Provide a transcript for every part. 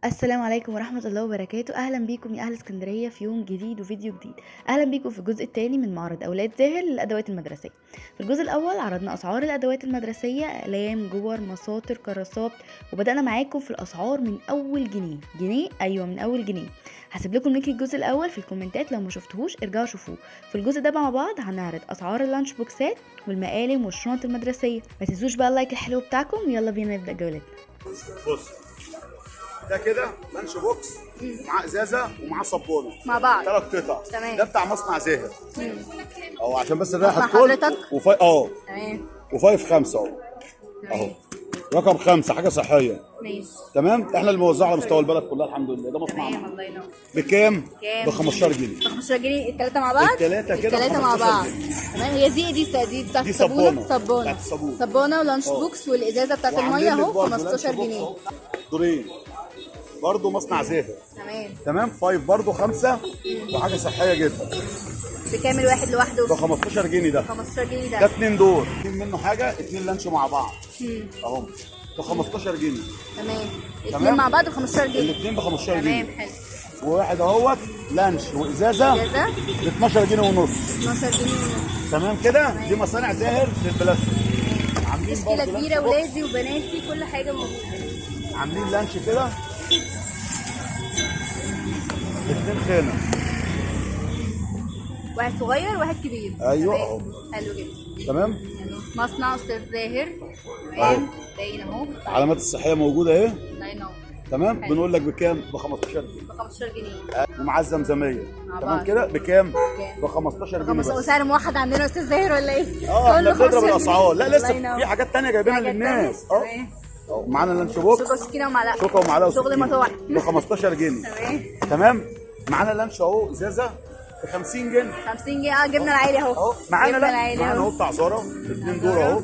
السلام عليكم ورحمة الله وبركاته. أهلا بيكم يا أهل اسكندرية في يوم جديد وفيديو جديد. أهلا بيكم في الجزء الثاني من معرض أولاد زاهر للأدوات المدرسية. في الجزء الأول عرضنا أسعار الأدوات المدرسية، أقلام، جور، مساطر، كراسات، وبدأنا معاكم في الأسعار من أول جنيه. أيوة، من أول جنيه. هسيب لكم لينك الجزء الأول في الكومنتات، لو ما شفتوهوش ارجعوا شوفوه. في الجزء ده مع بعض هنعرض أسعار اللانش بوكسات والمقالم والشنط المدرسية. ما تنسوش بقى اللايك الحلو بتاعكم، يلا بينا نبدأ جولتنا. بص، ده كده لانش بوكس مع ازازه ومع صبونه مع بعض 3 قطع. تمام. ده بتاع مصنع زاهر اهو، عشان بس الريحه مصنع تدخل. حضرتك؟ تمام. وفايف 5 اهو رقم 5 حاجه صحيه. ماشي تمام. احنا اللي بنوزعها على مستوى البلد كلها الحمد لله. ده مصنعنا. الله ينور. بكام؟ ب 15 جنيه. ب 15 جنيه الثلاثه مع بعض؟ الثلاثه كده الثلاثه مع 15 بعض. جنيه. تمام. هي دي بتاعت دي الصابونه. بتاعت الصابونه. صابونه ولانش بوكس والازازه بتاعت الميه اهو 15 جنيه. دورين برضه مصنع زاهر. تمام. 5 برضه 5 وحاجه صحيه جدا. بكام الواحد لوحده؟ ب 15 جنيه. ده 15 جنيه ده ده 2 دور، 2 منه حاجه، 2 لانش مع بعض اهو ب 15 جنيه. تمام. الاثنين مع بعض ب 15 جنيه. الاثنين ب 15 جنيه. تمام. حلو. وواحد اهوت لانش وازازه ب 12 جنيه ونص. 12 جنيه ونص. تمام كده. دي مصانع زاهر للبلاستيك. عاملين تشكيله برضه كبيره، ولادي وبناتي كل حاجه موجوده. عاملين لانش كده 2 خانه، واحد صغير وواحد كبير. ايوه تمام. اهو. حلو جدا. تمام. مصنع استاذ زاهر. اهو تمام. باين اهو. العلامات الصحيه موجوده اهي. الله ينور. تمام. بنقول لك بكام؟ ب 15 جنيه. ب 15 جنيه. ومعاه الزمزميه. مع تمام بعض. كده بكام؟ ب 15 جنيه بس. سعر موحد عندنا استاذ زاهر ولا ايه؟ احنا بنضرب الاسعار. لا لسه الله في حاجات تانية جايبينها حاجات للناس. تانية. تمام. معانا لانش بوكس، شوكه وسكينه ومعلقه. شوكه ومعلقه شغل مطاعم ب 15 جنيه. تمام. تمام. معانا لانش اهو ازازه ب 50 جنيه. 50 جنيه. جبنا العالي اهو. معانا جبنا لا العالي معانا اهو بتاع زارا 2 دور اهو.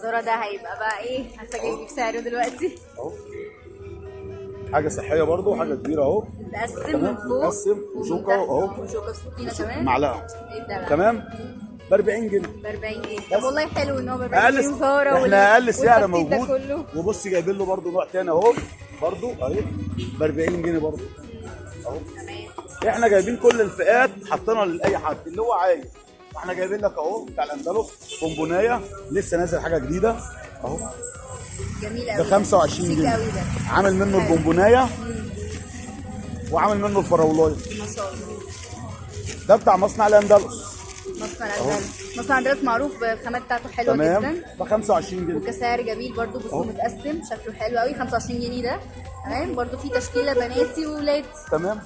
زارا ده هيبقى بقى ايه؟ هسجل سعره دلوقتي اهو حاجه صحيه برضو، حاجه كبيره اهو. متقسم من فوق. متقسم وشوكه اهو. وشوكه وسكينه كمان. معلقه. ايه ده؟ تمام. ب 40 جنيه. ب 40 جنيه. طب والله حلو ان هو ب 40 جنيه. احنا اقل سعر والتخفيض ده موجود. كله. وبص جايبين له برضو نوع تاني اهو برضو اهي ب 40 جنيه برضو اهو. تمام. احنا جايبين كل الفئات حاطينها لاي حد اللي هو عايز. احنا جايبين لك اهو بتاع الاندلس بونبونايه لسه نازل حاجه جديده اهو جميل ب قوي. 25 شيك جنيه. قوي ده. عامل منه البونبونايه وعامل منه الفراولايه. ما شاء الله. ده بتاع مصنع الاندلس. مصنع الاندلس. مصنع الاندلس معروف بالخامات بتاعته حلوه تمام. جدا. ب 25 جنيه. وكسعر جميل برضو. بصوا متقسم شكله حلو قوي. 25 جنيه ده. تمام. برضو في تشكيله بناتي وولادي. تمام.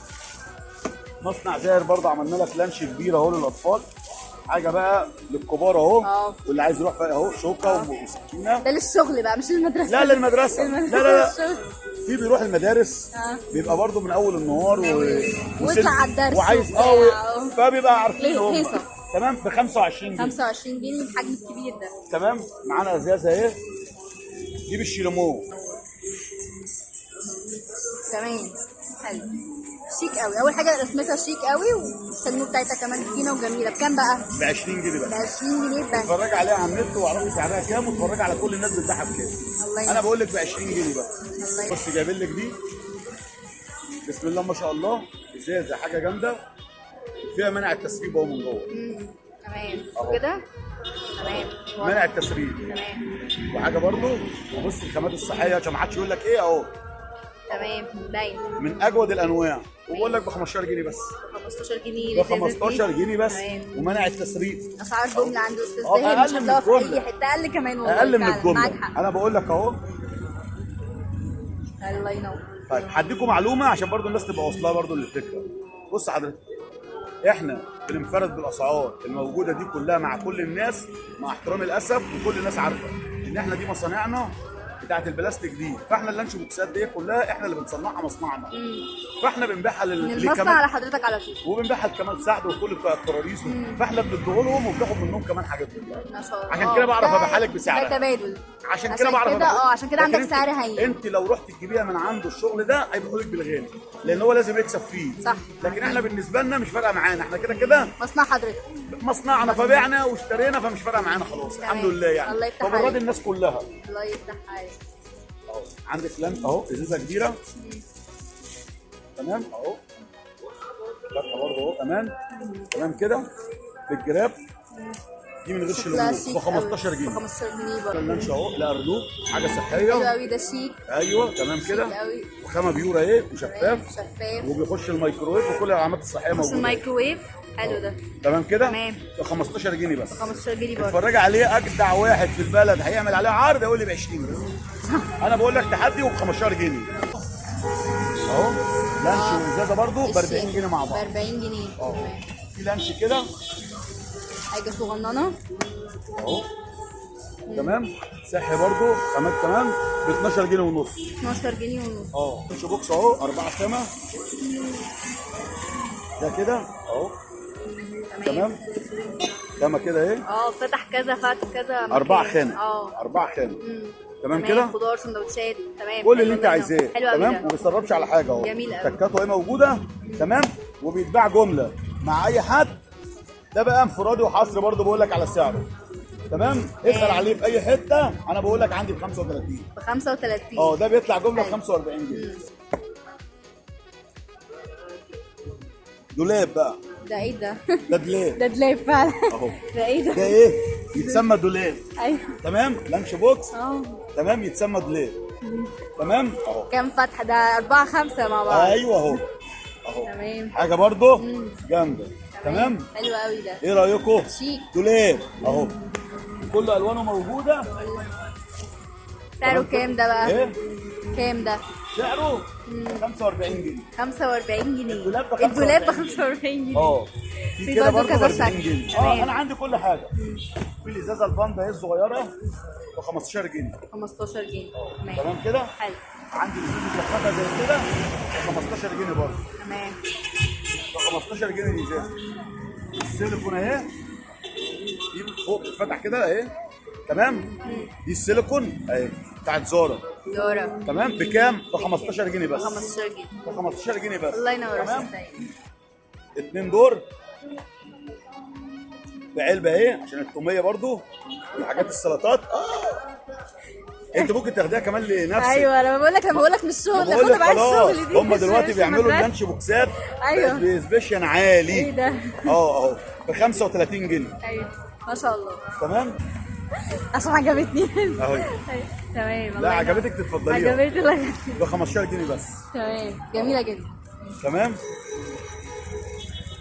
مصنع زاهر برضه عملنا لك لانش كبير اهو للاطفال، حاجه بقى للكبار اهو. واللي عايز يروح فيها اهو شوكه وسكينه. ده للشغل بقى مش للمدرسه. لا للمدرسه. لا للشغل. في بيروح المدارس بيبقى برضه من اول النهار ويطلع على الدرس وعايز فبيبقى عارفين هم. هيصة. تمام. ب 25 جنيه. 25 جنيه الحجم الكبير ده. تمام. معانا ازازه اهي دي بالشيلومو. تمام. حلو. شيك قوي. اول حاجه رسمتها شيك قوي، والسلمو بتاعتها كمان سكينه وجميله. بكام بقى؟ ب 20 جنيه ب بس. 20 جنيه بس. اتفرج عليها على النت واعرفي سعرها كام، واتفرج على كل الناس بتبيعها بكام. انا بقول لك ب 20 جنيه بس. بص جايبين لك دي بسم الله ما شاء الله ازازه حاجه جامده فيها منع التسريب اهو من جوه. تمام. كده تمام. منع التسريب. تمام. وحاجه برضو وبص الخامات الصحيه عشان ما حدش يقول لك ايه اهو. تمام. باين. من اجود الانواع. وبقول لك ب 15 جنيه بس. 15 جنيه. ب 15 جنيه بس. تمام. ومنع التسريب. اسعار جمله عند استاذ زاهر مش اقل من هتلاقوها في الجمله. اي حته. اقل كمان والله. اقل من فعلا. معاك الجمله. حق. انا بقول لك اهو. الله ينور. طيب هديكم معلومه عشان برضو الناس تبقى واصلها برضو للفكره. بص حضرتك، احنا بننفرد بالاسعار الموجوده دي كلها مع كل الناس، مع احترام الاسف، وكل الناس عارفه ان احنا دي مصانعنا بتاعت البلاستيك دي. فاحنا اللانش بوكسات دي كلها احنا اللي بنصنعها مصنعنا. فاحنا بنبيعها من المصنع على حضرتك على طول. وبنبيعها لكمال سعد وكل بتوع الكراريس. فاحنا بنديه لهم وبناخد منهم كمان حاجات بالله. ما شاء الله. عشان كده بعرف ابيعها لك بسعرها. ده تبادل. عشان كده بعرف عشان كده عندك سعر هين. انت لو رحت تجيبيها من عنده الشغل ده هيبقى لك بالغالي، لان هو لازم يكسب فيه. صح. لكن احنا بالنسبه لنا مش فارقه معانا. احنا كده كده مصنع حضرتك. مصنعنا فبعنا واشترينا فمش فارقه معانا خلاص. الحمد لله يعني. الله يفتح فبنراضي عليك. الناس كلها. الله يفتح عليك. اهو عندك لانش اهو ازازه كبيره تمام اهو فتحه برضه اهو كمان تمام كده بالجراب دي من غير شلون ب 15 جنيه. ب 15 جنيه برضه. اللانش اهو لا رلوب حاجه صحيه حلو قوي ده شيك. ايوه تمام كده وخامه بيور اهي وشفاف وبيخش الميكروويف وكل العلامات الصحيه موجوده. الميكروويف حلو ده تمام كده تمام ب 15 جنيه بس. ب 15 جنيه برضه. اتفرج عليه اجدع واحد في البلد هيعمل عليه عرض يقول لي ب 20 جنيه. انا بقول لك تحدي وب 15 جنيه اهو. لانش وازازه برضه ب 40 جنيه مع بعض. ب 40 جنيه اه في لانش كده حاجه صغننه اهو تمام صحي برضه خامات كمان ب 12 جنيه ونص. 12 جنيه ونص لانش بوكس اهو 4 خامه ده كده اهو تمام خامه كده اهي فتح كذا كذا 4 خانه 4 خانه تمام كده خضار سندوتشات تمام كل اللي انت عايزاه تمام وما بيسربش على حاجه اهو. جميل قوي. تكاته اهي موجوده تمام وبيتباع جمله مع اي حد. ده بقى انفرادي وحصر برضه بقول لك على سعره تمام. اسال عليه في اي حته انا بقول لك عندي ب 35 ب 35 ده بيطلع جمله ب 45 جنيه. دولاب بقى ده ايه ده؟ ده دولاب ده دولاب فعلا اهو. ده ايه ده؟ ده ايه؟ يتسمى دولاب. ايوه تمام لانش بوكس تمام يتسمى دولاب تمام اهو. كام فتحه ده؟ 4 5 مع بعض. ايوه اهو تمام حاجه برضه جامده تمام. حلو قوي ده. ايه رايكم؟ شيك. دولاب اهو كل الوانه موجوده. سعره كام ده بقى؟ ايه؟ كام ده؟ سعره 45 جنيه. 45 جنيه الدولاب ب 45 جنيه. في كده برضه ب 40 شكل. جنيه. انا عندي كل حاجه. في الازازه الباندا اهي الصغيره ب 15 جنيه. 15 جنيه تمام كده؟ حلو. عندي الازازه مشخصه زي كده ب 15 جنيه برضه. تمام ب 15 جنيه الازازه. السيليكون اهي دي فوق بتتفتح كده اهي تمام. دي السيليكون اهي بتاعت زارا تمام بكام؟ ب 15 جنيه بس. 15 جنيه ب 15 جنيه بس. الله ينور تمام. عليك. 2 دور بعلبه اهي عشان التوميه برضو وحاجات السلطات. انت ممكن تاخديها كمان لنفسك. ايوه انا بقول لك مش شغل خدها بقى الشغل دي. هم دلوقتي بيعملوا اللانش بوكسات بسبيشن عالي. ايه ده؟ اهو ب 35 جنيه. ايوه ما شاء الله تمام عشان عجبتني اهو. تمام لا عجبتك تتفضليها. عجبتني ب 15 جنيه بس. تمام جميله جدا. تمام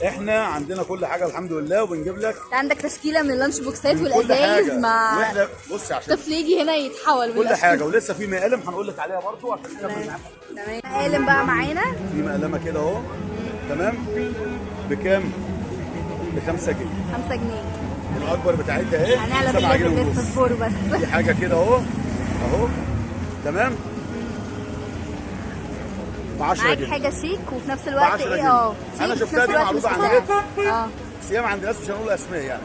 احنا عندنا كل حاجه الحمد لله وبنجيب لك. عندك تشكيله من اللانش بوكسات والازايز مع واحنا بصي عشان طفل يجي هنا يتحول كل حاجه ولسه في مقالم هنقول لك عليها برضو عشان نكمل معاك. تمام مقالم بقى معانا. في مقلمه كده اهو تمام بكام؟ ب 5 جنيه. 5 جنيه الاكبر بتاعتها اهي هنعلى 7 جنيه بالليل ونص. اصبروا بس. دي حاجه كده اهو تمام ب 10 معاك جنيه. حاجه شيك وفي نفس الوقت ايه انا شيك شفتها دي معروضه على النت. بس هي عند ناس مش هنقول اسماء يعني.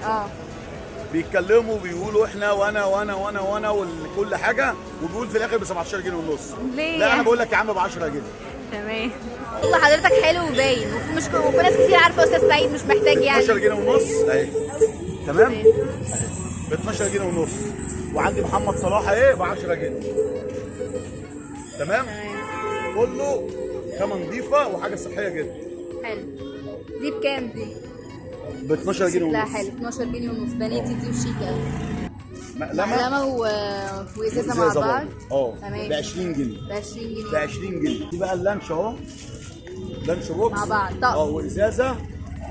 بيتكلموا بيقولوا احنا وانا وكل حاجه وبيقول في الاخر ب 17 جنيه ونص. ليه؟ لا انا بقول لك يا عم ب 10 جنيه. تمام والله حضرتك حلو وباين وفي ناس كتير عارفه استاذ سعيد مش محتاج يعني. 12 جنيه ونص اهي تمام ب 12 جنيه ونص. وعندي محمد صلاح اهي ب 10 جنيه تمام. كله خامه نظيفه وحاجه صحيه جدا. حلو. دي بكام دي؟ ب 12 جنيه ونص. لا حلو 12 جنيه ونص بناتي دي وشيك قوي. مقلمه وازازه مع بعض ب 20 جنيه. ب 20 جنيه ب 20 جنيه. دي بقى اللانش اهو لانش بوكس مع بعض طقم وازازه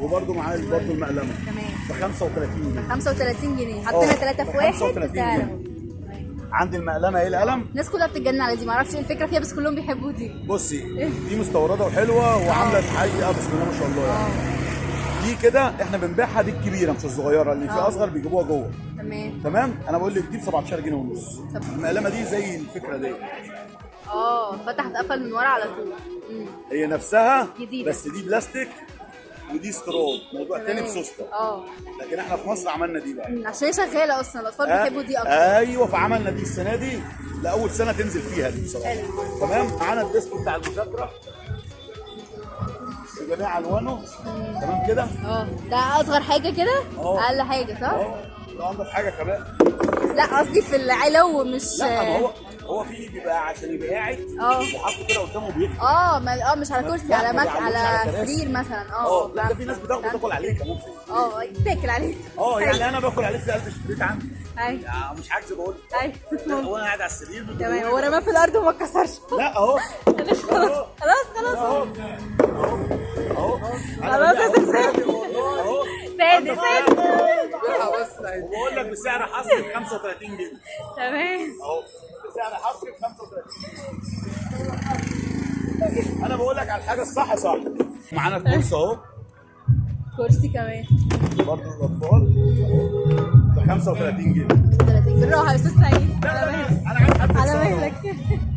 وبرده معاه برده المقلمه تمام ب 35 جنيه. 35 جنيه حطينا 3 في واحد. 35 جنيه. عندي المقلمه ايه القلم. الناس كلها بتتجنن على دي معرفش ايه الفكره فيها بس كلهم بيحبوا دي. بصي دي مستورده وحلوه وعامله حقيقه بسم الله ما شاء الله يعني. دي كده احنا بنبيعها دي الكبيره مش الصغيره اللي فيها اصغر بيجيبوها جوه. تمام انا بقول لك دي ب 17 جنيه ونص. المقلمه دي زي الفكره دي. فتحت قفل من ورا على طول. هي نفسها جديدة. بس دي بلاستيك ودي سترونج موضوع تاني بسوسته. لكن احنا في مصر عملنا دي بقى عشان هي شغاله اصلا الاطفال بيحبوا دي اكتر. ايوه فعملنا دي السنه دي لاول سنه تنزل فيها دي بصراحه. تمام معانا الديسك بتاع المذاكره بجميع الوانه. تمام كده ده اصغر حاجه كده. اقل حاجه صح؟ ده انضف حاجه كمان. لا قصدي في العلو مش. لا ما هو في بيبقى عشان يبقى قاعد وحاطه كده قدامه بيكتب. مش على كرسي، لا، على ما بيعملوش على كراسي. سرير مثلا. لا ده في ناس بتاخده تاكل عليه كمان. تاكل عليه. يعني انا باكل عليه في قلب البيت عندي. ايوه مش عاجز بقول. ايوه هو انا قاعد على السرير تمام. هو رماه في الارض وما اتكسرش. لا اهو خلاص اهو خلاص يا سيدي. اهو سادس وبقول لك بسعر حصري ب 35 جنيه. تمام. اهو بسعر حصري ب 35. انا بقول لك على الحاجه الصح صح. معانا الكرسي اهو. كرسي كمان برضه الاطفال ب 35 جنيه. 30. بالراحه يا استاذ سعيد. لا انا عايز حد على يتصور. مهلك.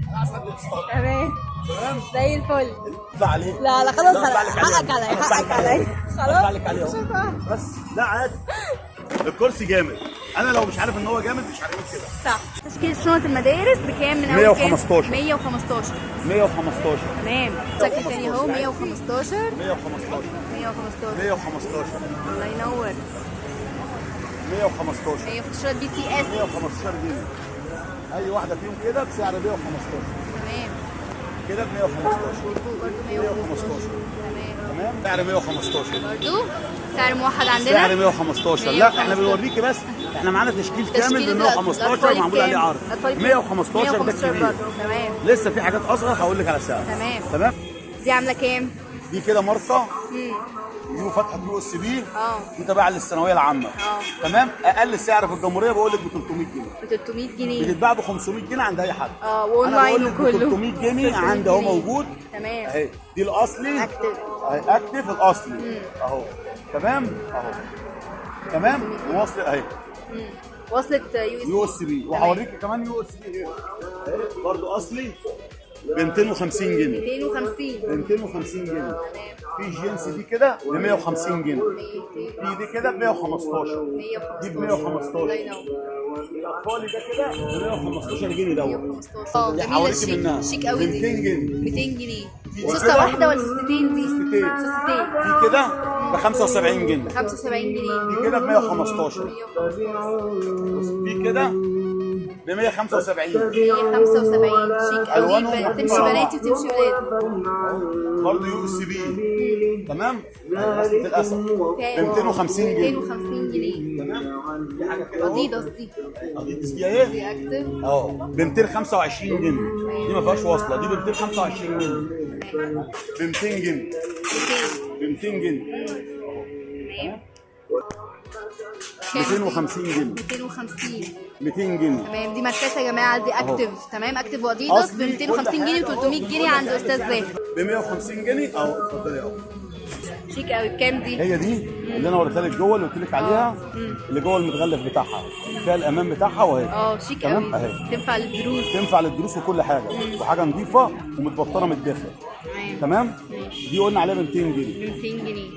انا عايز حد يتصور. تمام تمام زي الفل. اطلع عليه. لا خلاص لا، حقك عليا حقك عليا. اطلع لك عليه خلاص اهو. شكرا. بس لا عادي. الكرسي جامد. انا لو مش عارف ان هو جامد مش هعمل كده. صح. تشكيل شنط المدارس بكام من اول 115. 115. 115 تمام. شكل تاني اهو 115. 115 115. 115 الله ينور. 115 115 بي تي اس. 115 جنيه. اي واحده فيهم كده بسعر 115 تمام. كده ب 115 فوق برضه 115. تمام. تمام سعر 115 برضه سعر موحد عندنا. سعر 115. لا احنا بنوريكي بس احنا معانا تشكيل كامل ب 115 معمول عليه عرض. 115 ده كبير. تمام. لسه في حاجات اصغر هقول لك على السعر. تمام. دي عامله كام؟ دي كده ماركه يو فتحه يو اس بي. دي تبع للثانويه العامه. تمام. اقل سعر في الجمهوريه بقول لك ب 300 جنيه. ب 300 جنيه. بتتباع ب 500 جنيه عند اي حد. واونلاين وكله. 300 جنيه عندي اهو موجود. تمام. اهي دي الاصلي. اكتف. اهي اكتف الاصلي اهو. تمام اهو. تمام. وصل اهي. وصلت يو اس بي. وهوريك كمان يو اس بي برضه اصلي ب 250 جنيه. 250 جنيه. في جينز دي كده ب 150 جنيه. في دي كده ب 115. دي ب 115. الاطفالي ده كده ب 115 جنيه دوت. جميله منها. شيك قوي دي. 200 جنيه. 200 جنيه. سوسته واحده ولا سوستتين دي؟ سوستتين. سوستتين. دي كده ب 75 جنيه. 75 جنيه. دي كده ب 115. دي كده ب 175. 175 شيك قوي. تمشي بناتي وتمشي ولاد. برضه يو اس بي. تمام. اصل الاسد ب 250 جنيه. 250 جنيه. تمام. دي حاجه كده اديداس دي. اديداس دي اهي. دي اكتف. ب 225 جنيه. دي ما فيهاش وصله. دي ب 225 جنيه. ب 200 جنيه. ب 200 جنيه. 250 جنيه. 250. 200 جنيه. تمام. دي ماركات يا جماعه. دي اكتف. تمام. اكتف واديداس ب 250 جنيه و 300 جنيه عند استاذ زاهر. ب 150 جنيه اهو. اتفضلي اهو. شيك قوي. بكام دي؟ هي دي اللي انا وريتها لك جوه اللي قلت لك عليها. اللي جوه المتغلف بتاعها فيها الامان بتاعها وهي. شيك قوي. تمام اهي. تنفع للدروس. تنفع للدروس وكل حاجه وحاجه نظيفه ومتبطنه من الداخل. تمام. دي قلنا عليها ب 200 جنيه. ب 200 جنيه.